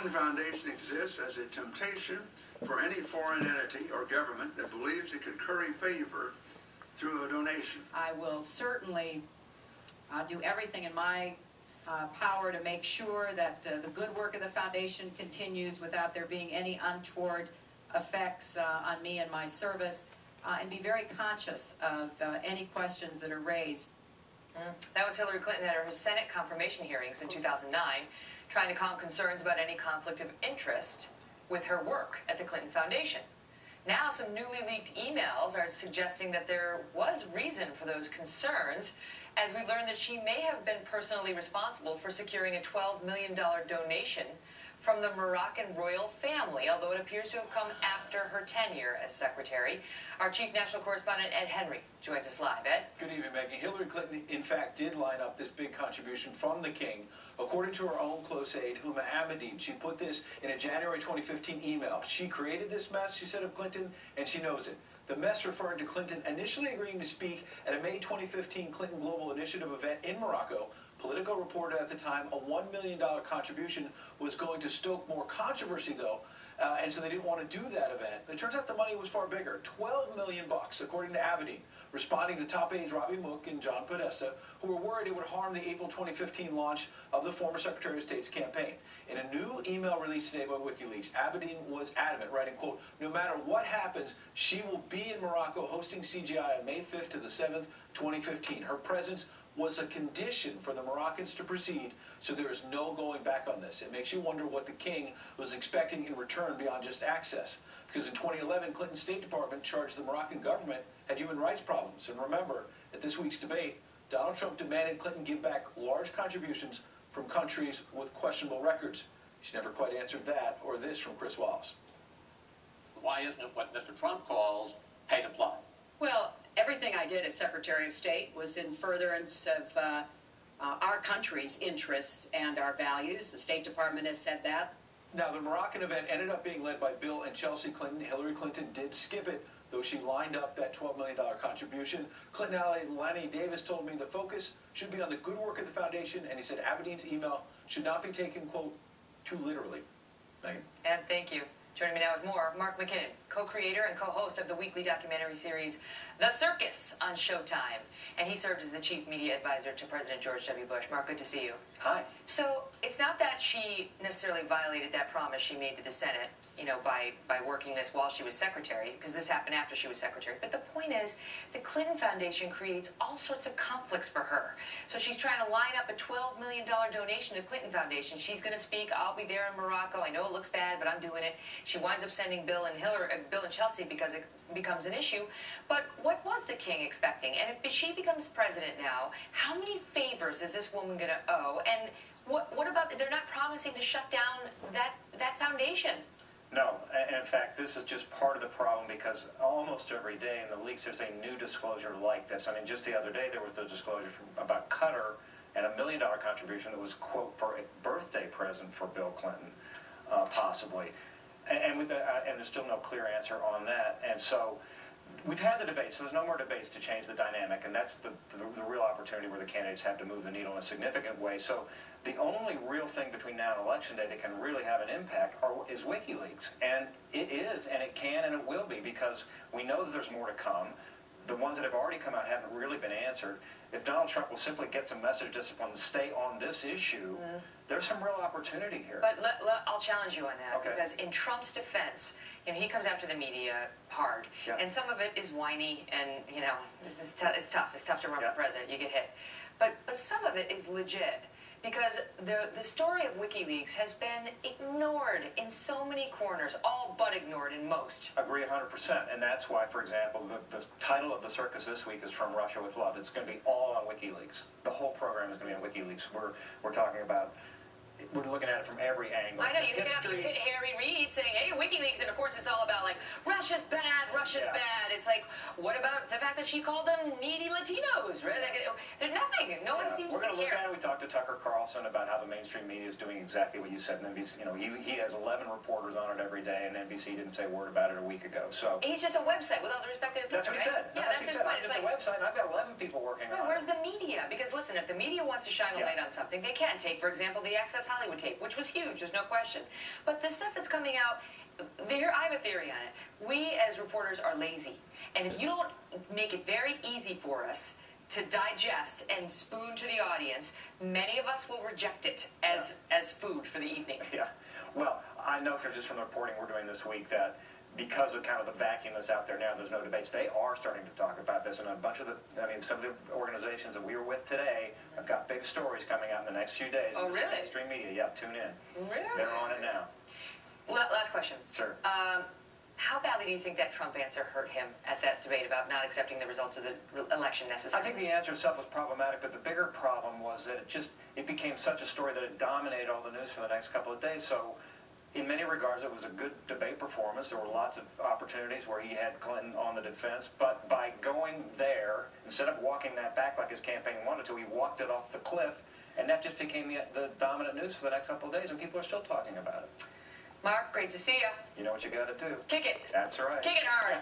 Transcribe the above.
Clinton Foundation exists as a temptation for any foreign entity or government that believes it could curry favor through a donation. I will certainly do everything in my power to make sure that the good work of the foundation continues without there being any untoward effects on me and my service, and be very conscious of any questions that are raised. That was Hillary Clinton at her Senate confirmation hearings in 2009, trying to calm concerns about any conflict of interest with her work at the Clinton Foundation. Now, some newly leaked emails are suggesting that there was reason for those concerns, as we learned that she may have been personally responsible for securing a $12 million donation from the Moroccan royal family, although it appears to have come after her tenure as secretary. Our chief national correspondent, Ed Henry, joins us live. Ed? Good evening, Megan. Hillary Clinton, in fact, did line up this big contribution from the king. According to her own close aide, Huma Abedin, she put this in a January 2015 email. She created this mess, she said, of Clinton, and she knows it. The mess referring to Clinton initially agreeing to speak at a May 2015 Clinton Global Initiative event in Morocco. Politico reported at the time a $1 million contribution was going to stoke more controversy, though, and so they didn't want to do that event. It turns out the money was far bigger, $12 million, according to Abedin, responding to top aides Robbie Mook and John Podesta, who were worried it would harm the April 2015 launch of the former Secretary of State's campaign. In a new email released today by Wikileaks, Abedin was adamant, writing, quote, "No matter what happens, she will be in Morocco hosting CGI on May 5th to the 7th, 2015. Her presence was a condition for the Moroccans to proceed, so there is no going back on this." It makes you wonder what the king was expecting in return beyond just access. Because in 2011, Clinton's State Department charged the Moroccan government had human rights problems. And remember, at this week's debate, Donald Trump demanded Clinton give back large contributions from countries with questionable records. She never quite answered that, or this from Chris Wallace. Why isn't it what Mr. Trump calls pay to play? Well, everything I did as Secretary of State was in furtherance of our country's interests and our values. The State Department has said that. Now, the Moroccan event ended up being led by Bill and Chelsea Clinton. Hillary Clinton did skip it, though she lined up that $12 million contribution. Clinton ally Lanny Davis told me the focus should be on the good work of the foundation, and he said Abedin's email should not be taken, quote, too literally. Megan? And thank you. Joining me now with more, Mark McKinnon, co-creator and co-host of the weekly documentary series The Circus on Showtime. And he served as the chief media advisor to President George W. Bush. Mark, good to see you. Hi. So it's not that she necessarily violated that promise she made to the Senate, you know, by working this while she was secretary, because this happened after she was secretary. But the point is, the Clinton Foundation creates all sorts of conflicts for her. So she's trying to line up a $12 million donation to the Clinton Foundation. She's going to speak. I'll be there in Morocco. I know it looks bad, but I'm doing it. She winds up sending Bill and Chelsea because it becomes an issue. But what was the king expecting? And if she becomes president now, how many favors is this woman going to owe? And what about, they're not promising to shut down that foundation? No, and in fact, this is just part of the problem, because almost every day in the leaks there's a new disclosure like this. I mean, just the other day there was a disclosure about Qatar and $1 million contribution that was, quote, for a birthday present for Bill Clinton, possibly. And there's still no clear answer on that. And so we've had the debate, so there's no more debates to change the dynamic, and that's the real opportunity where the candidates have to move the needle in a significant way. So the only real thing between now and Election Day that can really have an impact is WikiLeaks. And it is, and it can, and it will be, because we know that there's more to come. The ones that have already come out haven't really been answered. If Donald Trump will simply get some message discipline and stay on this issue, there's some real opportunity here. But I'll challenge you on that, okay. Because in Trump's defense, you know, he comes after the media hard, yeah. And some of it is whiny, and you know, it's tough. It's tough to run yeah. for president. You get hit, but some of it is legit. Because the story of WikiLeaks has been ignored in so many corners, all but ignored in most. Agree 100%, and that's why, for example, the title of the circus this week is From Russia with Love. It's going to be all on WikiLeaks. The whole program is going to be on WikiLeaks. We're talking about, we're looking at it from every angle. I know, you hit Harry Reid saying, hey, WikiLeaks, and of course it's all about, like, Russia's bad, Russia's bad. It's like, what about the fact that she called them needy Latinos, right? Like, there's nothing. No one seems to care. We're going to look at it. We talked to Tucker Carlson about how the mainstream media is doing exactly what you said. And NBC, you know, he has 11 reporters on it every day, and NBC didn't say a word about it a week ago. So he's just a website, with all due respect to that's what he said. Yeah, that's his point. It's like a website, and I've got 11 people working on it. Where's the media? Because listen, if the media wants to shine a light on something, they can. Take, for example, the Access Hollywood tape, which was huge, there's no question. But the stuff that's coming out, I have a theory on it. We as reporters are lazy. And if you don't make it very easy for us to digest and spoon to the audience, many of us will reject it as food for the evening. Yeah. Well, I know from just from the reporting we're doing this week that because of kind of the vacuum that's out there now, there's no debates. They are starting to talk about this, and a bunch of some of the organizations that we were with today have got big stories coming out in the next few days. Oh, really? Mainstream media, yeah, tune in. Really? They're on it now. Last question. Sure. How badly do you think that Trump answer hurt him at that debate about not accepting the results of the election I necessarily? think the answer itself was problematic, but the bigger problem was that it became such a story that it dominated all the news for the next couple of days. So in many regards, it was a good debate performance. There were lots of opportunities where he had Clinton on the defense, but by going there, instead of walking that back like his campaign wanted to, he walked it off the cliff, and that just became the dominant news for the next couple of days, and people are still talking about it. Mark, great to see you. You know what you got to do. Kick it. That's right. Kick it hard.